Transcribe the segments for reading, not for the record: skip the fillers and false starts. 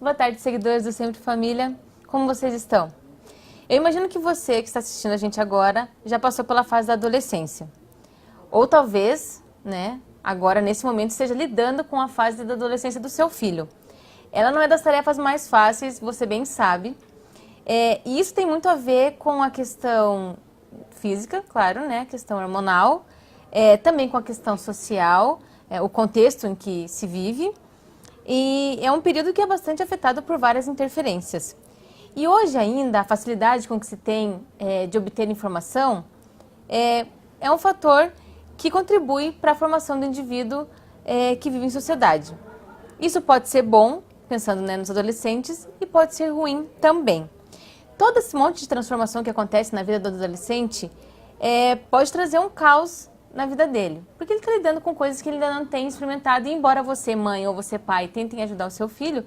Boa tarde, seguidores do Sempre Família. Como vocês estão? Eu imagino que você que está assistindo a gente agora já passou pela fase da adolescência. Ou talvez, agora nesse momento esteja lidando com a fase da adolescência do seu filho. Ela não é das tarefas mais fáceis, você bem sabe. E isso tem muito a ver com a questão física, claro, a questão hormonal, também com a questão social, o contexto em que se vive. E é um período que é bastante afetado por várias interferências. E hoje ainda, a facilidade com que se tem de obter informação é um fator que contribui para a formação do indivíduo que vive em sociedade. Isso pode ser bom, pensando nos adolescentes, e pode ser ruim também. Todo esse monte de transformação que acontece na vida do adolescente pode trazer um caos na vida dele, porque ele está lidando com coisas que ele ainda não tem experimentado, e embora você, mãe, ou você, pai, tentem ajudar o seu filho,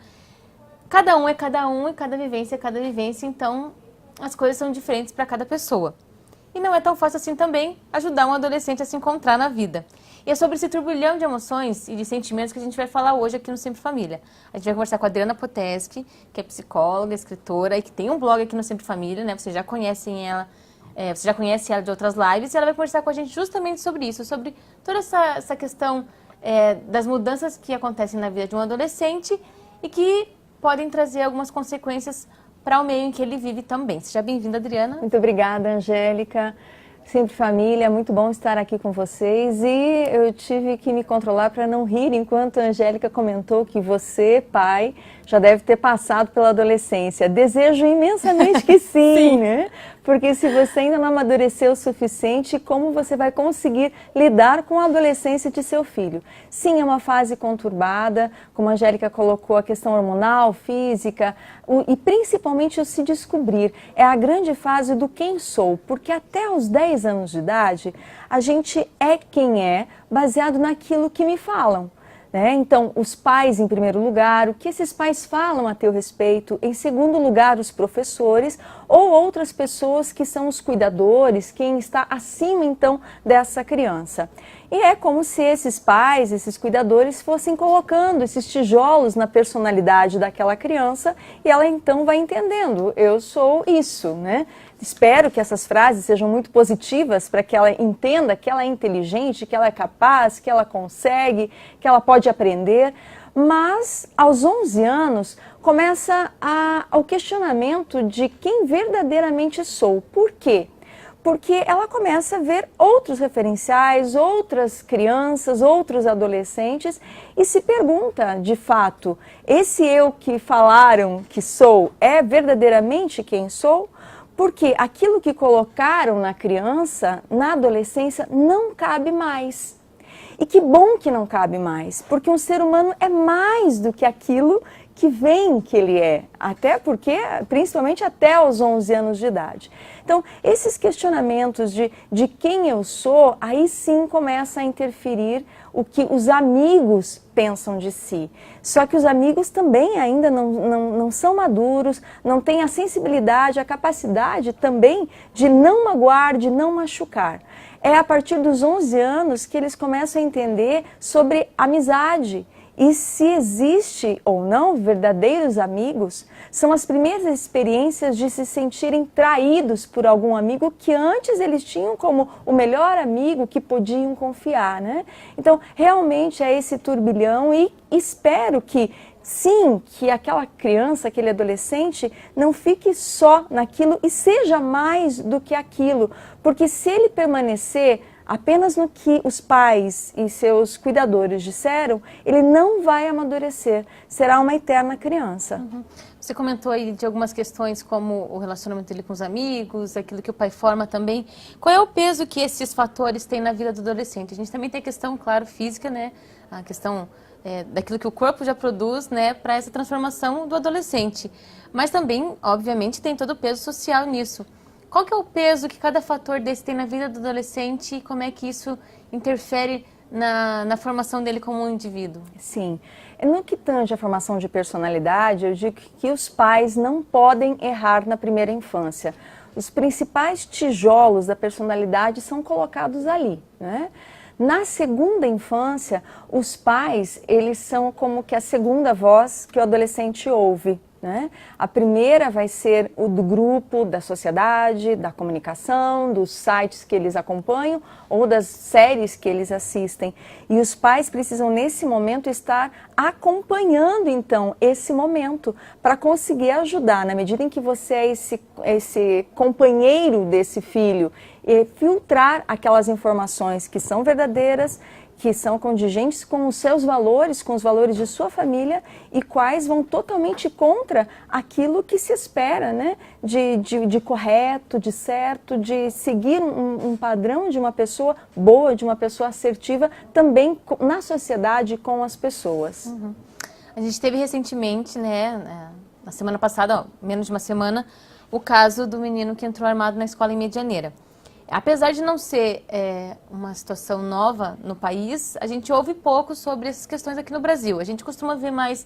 cada um é cada um, e cada vivência é cada vivência, então as coisas são diferentes para cada pessoa. E não é tão fácil assim também ajudar um adolescente a se encontrar na vida. E é sobre esse turbilhão de emoções e de sentimentos que a gente vai falar hoje aqui no Sempre Família. A gente vai conversar com a Adriana Poteski, que é psicóloga, escritora e que tem um blog aqui no Sempre Família, Vocês já conhecem ela, você já conhece ela de outras lives, e ela vai conversar com a gente justamente sobre isso, sobre toda essa questão das mudanças que acontecem na vida de um adolescente e que podem trazer algumas consequências para o meio em que ele vive também. Seja bem-vinda, Adriana. Muito obrigada, Angélica. Sempre Família, muito bom estar aqui com vocês, e eu tive que me controlar para não rir enquanto a Angélica comentou que você, pai, já deve ter passado pela adolescência. Desejo imensamente que sim, sim. Porque se você ainda não amadureceu o suficiente, como você vai conseguir lidar com a adolescência de seu filho? Sim, é uma fase conturbada, como a Angélica colocou, a questão hormonal, física, e principalmente o se descobrir. É a grande fase do quem sou, porque até os 10 anos de idade, a gente é quem é, baseado naquilo que me falam. Então, os pais em primeiro lugar, o que esses pais falam a teu respeito, em segundo lugar, os professores ou outras pessoas que são os cuidadores, quem está acima então dessa criança. E é como se esses pais, esses cuidadores fossem colocando esses tijolos na personalidade daquela criança, e ela então vai entendendo, eu sou isso, Espero que essas frases sejam muito positivas para que ela entenda que ela é inteligente, que ela é capaz, que ela consegue, que ela pode aprender. Mas aos 11 anos começa o questionamento de quem verdadeiramente sou. Por quê? Porque ela começa a ver outros referenciais, outras crianças, outros adolescentes, e se pergunta, de fato, esse eu que falaram que sou é verdadeiramente quem sou? Porque aquilo que colocaram na criança, na adolescência, não cabe mais. E que bom que não cabe mais, porque um ser humano é mais do que aquilo que vem que ele é, até porque, principalmente até os 11 anos de idade. Então, esses questionamentos de quem eu sou, aí sim começa a interferir o que os amigos pensam de si. Só que os amigos também ainda não são maduros, não têm a sensibilidade, a capacidade também de não magoar, de não machucar. É a partir dos 11 anos que eles começam a entender sobre amizade. E se existe ou não verdadeiros amigos, são as primeiras experiências de se sentirem traídos por algum amigo que antes eles tinham como o melhor amigo que podiam confiar, Então, realmente é esse turbilhão, e espero que, sim, que aquela criança, aquele adolescente não fique só naquilo e seja mais do que aquilo, porque se ele permanecer apenas no que os pais e seus cuidadores disseram, ele não vai amadurecer, será uma eterna criança. Uhum. Você comentou aí de algumas questões como o relacionamento dele com os amigos, aquilo que o pai forma também. Qual é o peso que esses fatores têm na vida do adolescente? A gente também tem a questão, claro, física, a questão daquilo que o corpo já produz, para essa transformação do adolescente. Mas também, obviamente, tem todo o peso social nisso. Qual que é o peso que cada fator desse tem na vida do adolescente e como é que isso interfere na formação dele como um indivíduo? Sim. No que tange a formação de personalidade, eu digo que os pais não podem errar na primeira infância. Os principais tijolos da personalidade são colocados ali, Na segunda infância, os pais, eles são como que a segunda voz que o adolescente ouve, né? A primeira vai ser o do grupo, da sociedade, da comunicação, dos sites que eles acompanham ou das séries que eles assistem. E os pais precisam, nesse momento, estar acompanhando, então, esse momento para conseguir ajudar, na medida em que você é esse companheiro desse filho, e filtrar aquelas informações que são verdadeiras, que são condigentes com os seus valores, com os valores de sua família e quais vão totalmente contra aquilo que se espera, né? De correto, de certo, de seguir um padrão de uma pessoa boa, de uma pessoa assertiva, também na sociedade com as pessoas. Uhum. A gente teve recentemente, né, na semana passada, menos de uma semana, o caso do menino que entrou armado na escola em Medianeira. Apesar de não ser uma situação nova no país, a gente ouve pouco sobre essas questões aqui no Brasil. A gente costuma ver mais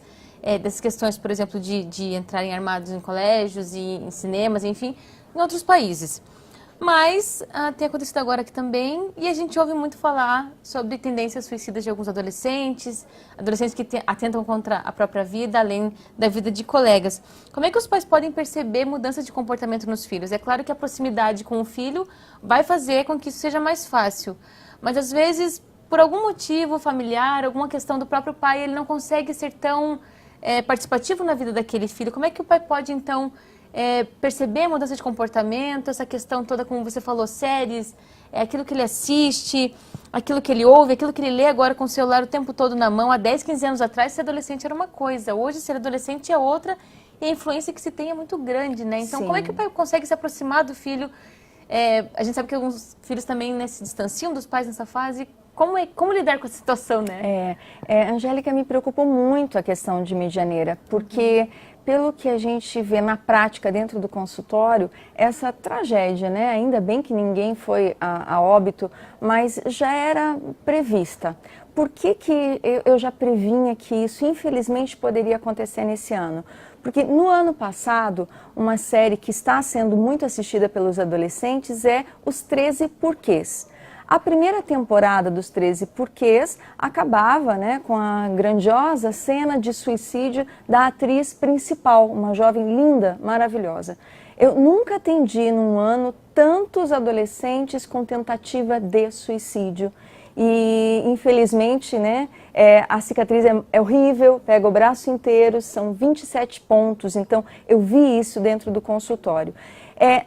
dessas questões, por exemplo, de entrarem armados em colégios e em cinemas, enfim, em outros países. Mas tem acontecido agora aqui também, e a gente ouve muito falar sobre tendências suicidas de alguns adolescentes que atentam contra a própria vida, além da vida de colegas. Como é que os pais podem perceber mudança de comportamento nos filhos? É claro que a proximidade com o filho vai fazer com que isso seja mais fácil, mas às vezes, por algum motivo familiar, alguma questão do próprio pai, ele não consegue ser tão participativo na vida daquele filho. Como é que o pai pode, então, perceber a mudança de comportamento, essa questão toda, como você falou, séries, aquilo que ele assiste, aquilo que ele ouve, aquilo que ele lê agora com o celular o tempo todo na mão. Há 10, 15 anos atrás, ser adolescente era uma coisa, hoje ser adolescente é outra, e a influência que se tem é muito grande, né? Então, como é que o pai consegue se aproximar do filho? A gente sabe que alguns filhos também, né, se distanciam dos pais nessa fase. Como lidar com essa situação, né? Angélica, me preocupou muito a questão de Medianeira, porque pelo que a gente vê na prática dentro do consultório, essa tragédia, né? Ainda bem que ninguém foi a óbito, mas já era prevista. Por que eu já previnha que isso, infelizmente, poderia acontecer nesse ano? Porque no ano passado, uma série que está sendo muito assistida pelos adolescentes é Os 13 Porquês. A primeira temporada dos 13 Porquês acabava, né, com a grandiosa cena de suicídio da atriz principal, uma jovem linda, maravilhosa. Eu nunca atendi num ano tantos adolescentes com tentativa de suicídio. E, infelizmente, né, a cicatriz é horrível, pega o braço inteiro, são 27 pontos, então eu vi isso dentro do consultório.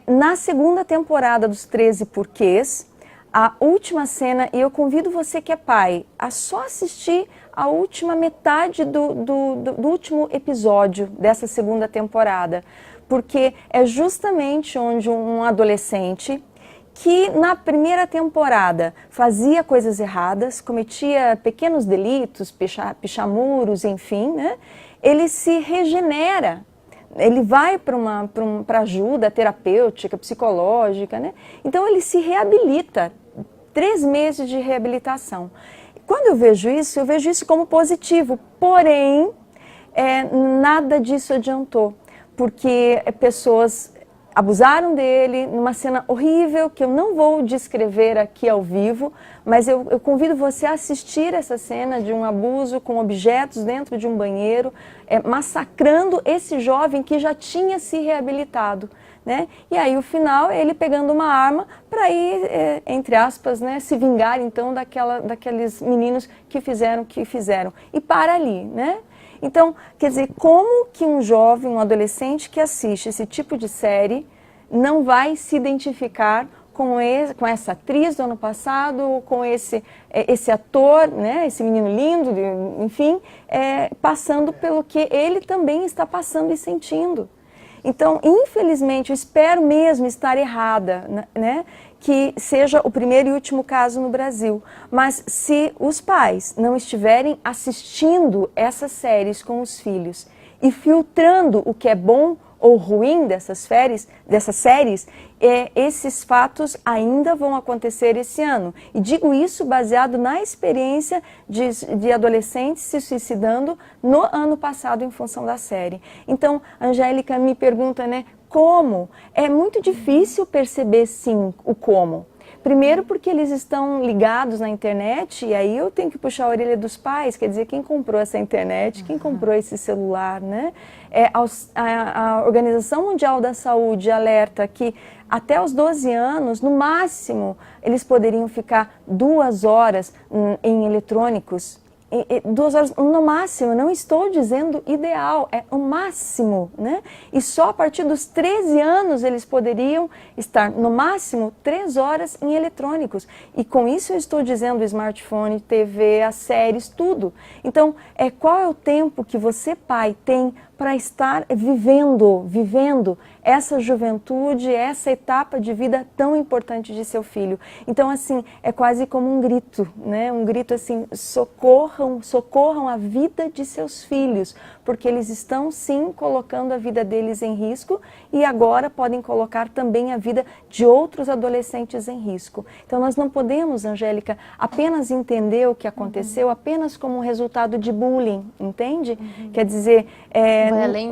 Na segunda temporada dos 13 Porquês, a última cena, e eu convido você que é pai a só assistir a última metade do último episódio dessa segunda temporada, porque é justamente onde um adolescente que na primeira temporada fazia coisas erradas, cometia pequenos delitos, pichar muros, enfim, né? Ele se regenera. Ele vai para ajuda terapêutica, psicológica, né? Então ele se reabilita, 3 meses de reabilitação. Quando eu vejo isso como positivo, porém, nada disso adiantou, porque pessoas abusaram dele numa cena horrível, que eu não vou descrever aqui ao vivo, mas eu convido você a assistir essa cena de um abuso com objetos dentro de um banheiro, massacrando esse jovem que já tinha se reabilitado, né? E aí o final é ele pegando uma arma para ir, entre aspas, né, se vingar então daqueles meninos que fizeram o que fizeram. E para ali, né? Então, quer dizer, como que um jovem, um adolescente que assiste esse tipo de série não vai se identificar com essa atriz do ano passado, com esse ator, né, esse menino lindo, enfim, passando pelo que ele também está passando e sentindo. Então, infelizmente, eu espero mesmo estar errada, né, que seja o primeiro e último caso no Brasil. Mas se os pais não estiverem assistindo essas séries com os filhos e filtrando o que é bom ou ruim dessas séries, esses fatos ainda vão acontecer esse ano. E digo isso baseado na experiência de adolescentes se suicidando no ano passado em função da série. Então, a Angélica me pergunta, né, como? É muito difícil perceber, sim, o como. Primeiro porque eles estão ligados na internet, e aí eu tenho que puxar a orelha dos pais, quer dizer, quem comprou essa internet, quem comprou esse celular, né? A Organização Mundial da Saúde alerta que até os 12 anos, no máximo, eles poderiam ficar 2 horas em eletrônicos. 2 horas no máximo, não estou dizendo ideal, é o máximo, né? E só a partir dos 13 anos eles poderiam estar no máximo 3 horas em eletrônicos. E com isso eu estou dizendo smartphone, TV, as séries, tudo. Então, qual é o tempo que você, pai, tem para estar vivendo essa juventude, essa etapa de vida tão importante de seu filho? Então, assim, é quase como um grito, né? Um grito assim, socorram a vida de seus filhos, porque eles estão, sim, colocando a vida deles em risco e agora podem colocar também a vida de outros adolescentes em risco. Então, nós não podemos, Angélica, apenas entender o que aconteceu apenas como um resultado de bullying, entende? Quer dizer,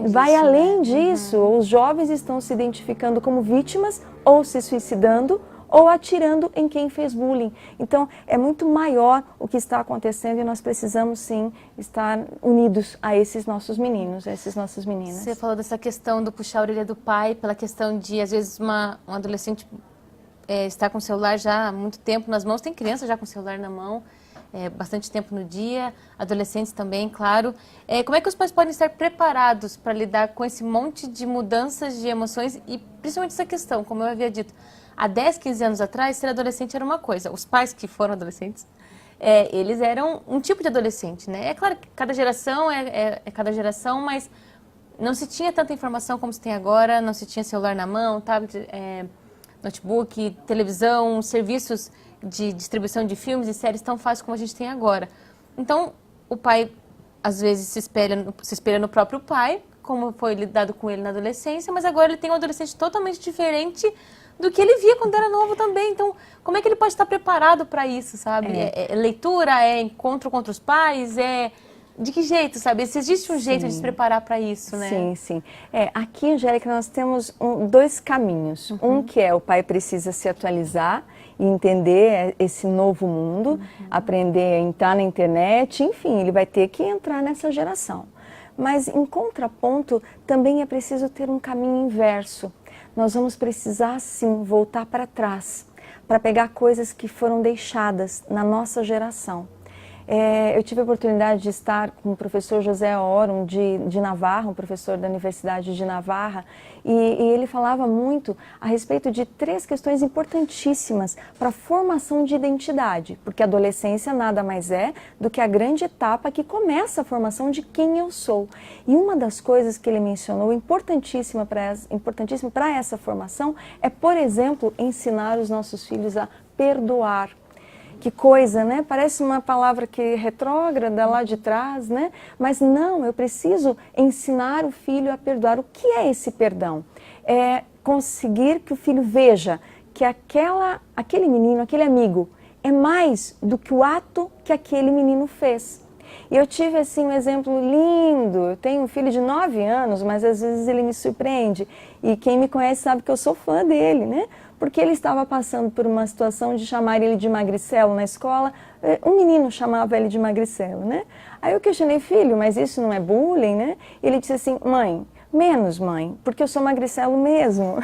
vai além disso, disso. Os jovens estão se identificando como vítimas ou se suicidando ou atirando em quem fez bullying. Então, é muito maior o que está acontecendo e nós precisamos, sim, estar unidos a esses nossos meninos, a essas nossas meninas. Você falou dessa questão do puxar a orelha do pai, pela questão de, às vezes, um adolescente estar com o celular já há muito tempo nas mãos. Tem criança já com o celular na mão, bastante tempo no dia, adolescentes também, claro. Como é que os pais podem estar preparados para lidar com esse monte de mudanças de emoções e principalmente essa questão, como eu havia dito, há 10, 15 anos atrás, ser adolescente era uma coisa. Os pais que foram adolescentes, eles eram um tipo de adolescente, né? É claro que cada geração é cada geração, mas não se tinha tanta informação como se tem agora, não se tinha celular na mão, tablet, notebook, televisão, serviços de distribuição de filmes e séries tão fáceis como a gente tem agora. Então, o pai, às vezes, se espelha no próprio pai, como foi lidado com ele na adolescência, mas agora ele tem um adolescente totalmente diferente do que ele via quando era novo também. Então, como é que ele pode estar preparado para isso, sabe? É leitura, é encontro contra os pais, de que jeito, sabe? Se existe um jeito de se preparar para isso, né? Sim, sim. Aqui, Angélica, nós temos 2 caminhos. Um que o pai precisa se atualizar e entender esse novo mundo, aprender a entrar na internet, enfim, ele vai ter que entrar nessa geração. Mas, em contraponto, também é preciso ter um caminho inverso. Nós vamos precisar, sim, voltar para trás, para pegar coisas que foram deixadas na nossa geração. Eu tive a oportunidade de estar com o professor José Oron de Navarra, um professor da Universidade de Navarra, e ele falava muito a respeito de 3 questões importantíssimas para a formação de identidade, porque a adolescência nada mais é do que a grande etapa que começa a formação de quem eu sou. E uma das coisas que ele mencionou, importantíssima para essa formação, é, por exemplo, ensinar os nossos filhos a perdoar. Que coisa, né? Parece uma palavra que retrógrada lá de trás, né? Mas não, eu preciso ensinar o filho a perdoar. O que é esse perdão? É conseguir que o filho veja que aquele menino, aquele amigo, é mais do que o ato que aquele menino fez. E eu tive, assim, um exemplo lindo. Eu tenho um filho de 9 anos, mas às vezes ele me surpreende. E quem me conhece sabe que eu sou fã dele, né? Porque ele estava passando por uma situação de chamar ele de magricelo na escola. Um menino chamava ele de magricelo, né? Aí eu questionei, filho, mas isso não é bullying, né? Ele disse assim, mãe, menos mãe, porque eu sou magricelo mesmo.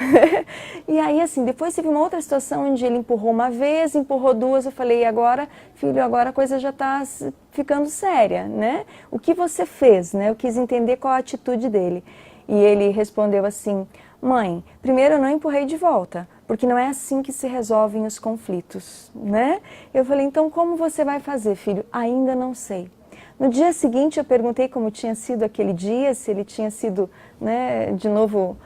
E aí, assim, depois teve uma outra situação onde ele empurrou uma vez, empurrou 2, eu falei, e agora, filho, agora a coisa já está ficando séria, né? O que você fez, né? Eu quis entender qual a atitude dele. E ele respondeu assim, mãe, primeiro eu não empurrei de volta, porque não é assim que se resolvem os conflitos, né? Eu falei, então como você vai fazer, filho? Ainda não sei. No dia seguinte eu perguntei como tinha sido aquele dia, se ele tinha sido, né, de novo,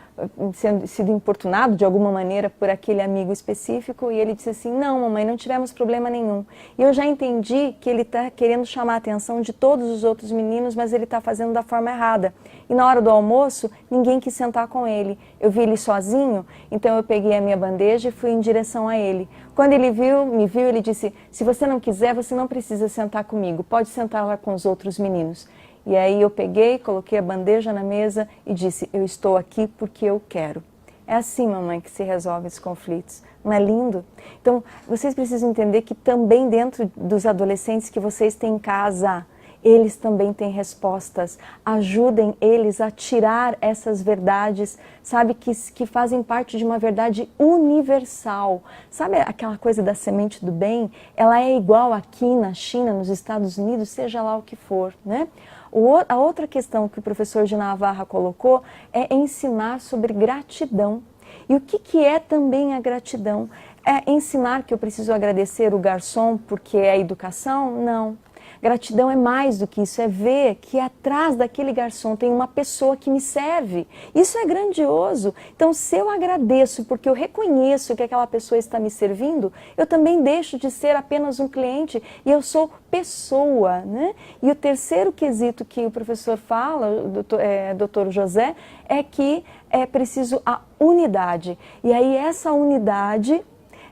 sido importunado de alguma maneira por aquele amigo específico, e ele disse assim, não, mamãe, não tivemos problema nenhum. E eu já entendi que ele está querendo chamar a atenção de todos os outros meninos, mas ele está fazendo da forma errada. E na hora do almoço, ninguém quis sentar com ele. Eu vi ele sozinho, então eu peguei a minha bandeja e fui em direção a ele. Quando ele me viu, ele disse, se você não quiser, você não precisa sentar comigo, pode sentar lá com os outros meninos. E aí eu peguei, coloquei a bandeja na mesa e disse, eu estou aqui porque eu quero. É assim, mamãe, que se resolve os conflitos. Não é lindo? Então, vocês precisam entender que também dentro dos adolescentes que vocês têm em casa, eles também têm respostas. Ajudem eles a tirar essas verdades, sabe, que fazem parte de uma verdade universal. Sabe aquela coisa da semente do bem? Ela é igual aqui na China, nos Estados Unidos, seja lá o que for, né? A outra questão que o professor de Navarra colocou é ensinar sobre gratidão. E o que é também a gratidão? É ensinar que eu preciso agradecer o garçom porque é educação? Não. Gratidão é mais do que isso, é ver que atrás daquele garçom tem uma pessoa que me serve. Isso é grandioso. Então, se eu agradeço porque eu reconheço que aquela pessoa está me servindo, eu também deixo de ser apenas um cliente e eu sou pessoa, né? E o terceiro quesito que o professor fala, o doutor José, é que é preciso a unidade. E aí essa unidade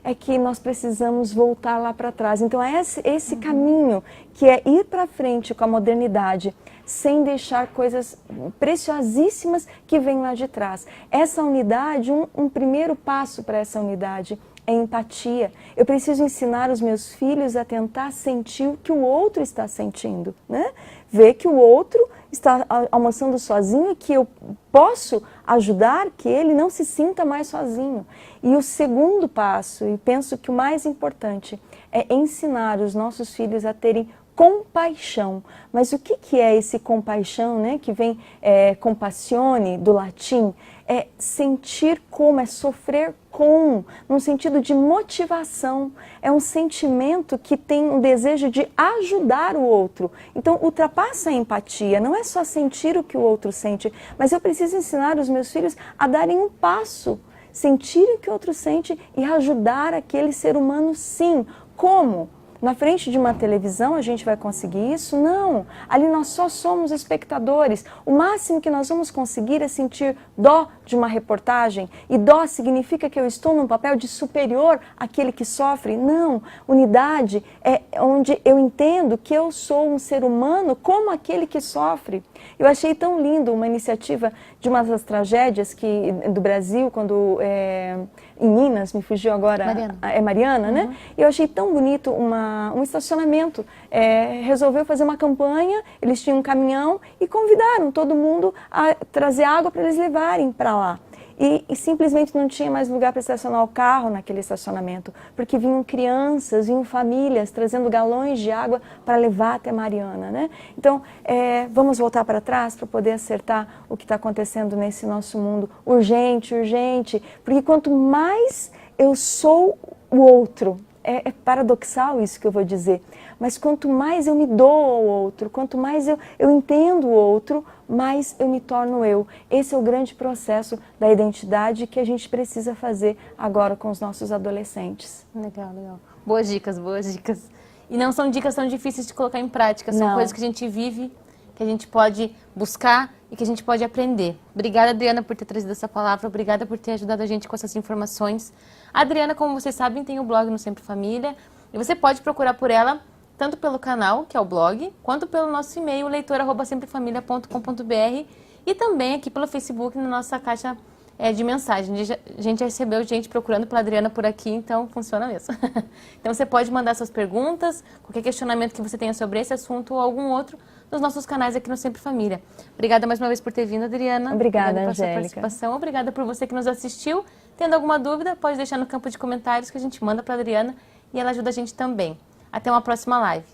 é que nós precisamos voltar lá para trás. Então é esse caminho que é ir para frente com a modernidade, sem deixar coisas preciosíssimas que vêm lá de trás. Essa unidade, um primeiro passo para essa unidade é empatia. Eu preciso ensinar os meus filhos a tentar sentir o que o outro está sentindo, né? Ver que o outro está almoçando sozinho e que eu posso ajudar que ele não se sinta mais sozinho. E o segundo passo, e penso que o mais importante, é ensinar os nossos filhos a terem compaixão. Mas o que é esse compaixão, né? Que vem compassione, do latim, é sentir como, é sofrer com, num sentido de motivação. É um sentimento que tem um desejo de ajudar o outro. Então, ultrapassa a empatia, não é só sentir o que o outro sente, mas eu preciso ensinar os meus filhos a darem um passo, sentir o que o outro sente e ajudar aquele ser humano, sim. Como? Na frente de uma televisão a gente vai conseguir isso? Não, ali nós só somos espectadores. O máximo que nós vamos conseguir é sentir dó de uma reportagem. E dó significa que eu estou num papel de superior àquele que sofre? Não, unidade é onde eu entendo que eu sou um ser humano como aquele que sofre. Eu achei tão lindo uma iniciativa de uma das tragédias do Brasil, quando em Minas, me fugiu agora, Mariana, né? E eu achei tão bonito um estacionamento, resolveu fazer uma campanha, eles tinham um caminhão e convidaram todo mundo a trazer água para eles levarem para lá. E simplesmente não tinha mais lugar para estacionar o carro naquele estacionamento, porque vinham crianças, vinham famílias trazendo galões de água para levar até Mariana, né? Então, vamos voltar para trás para poder acertar o que está acontecendo nesse nosso mundo. Urgente, urgente, porque quanto mais eu sou o outro, é paradoxal isso que eu vou dizer, mas quanto mais eu me dou ao outro, quanto mais eu entendo o outro, mais eu me torno eu. Esse é o grande processo da identidade que a gente precisa fazer agora com os nossos adolescentes. Legal, legal. Boas dicas, boas dicas. E não são dicas tão difíceis de colocar em prática, são coisas que a gente vive, que a gente pode buscar e que a gente pode aprender. Obrigada, Adriana, por ter trazido essa palavra, obrigada por ter ajudado a gente com essas informações. A Adriana, como vocês sabem, tem o blog no Sempre Família, e você pode procurar por ela tanto pelo canal, que é o blog, quanto pelo nosso e-mail, leitor@semprefamilia.com.br, e também aqui pelo Facebook, na nossa caixa de mensagem. A gente recebeu gente procurando pela Adriana por aqui, então funciona mesmo. Então você pode mandar suas perguntas, qualquer questionamento que você tenha sobre esse assunto ou algum outro, nos nossos canais aqui no Sempre Família. Obrigada mais uma vez por ter vindo, Adriana. Obrigada, pela sua Angélica. participação. Obrigada por você que nos assistiu. Tendo alguma dúvida, pode deixar no campo de comentários que a gente manda para a Adriana e ela ajuda a gente também. Até uma próxima live.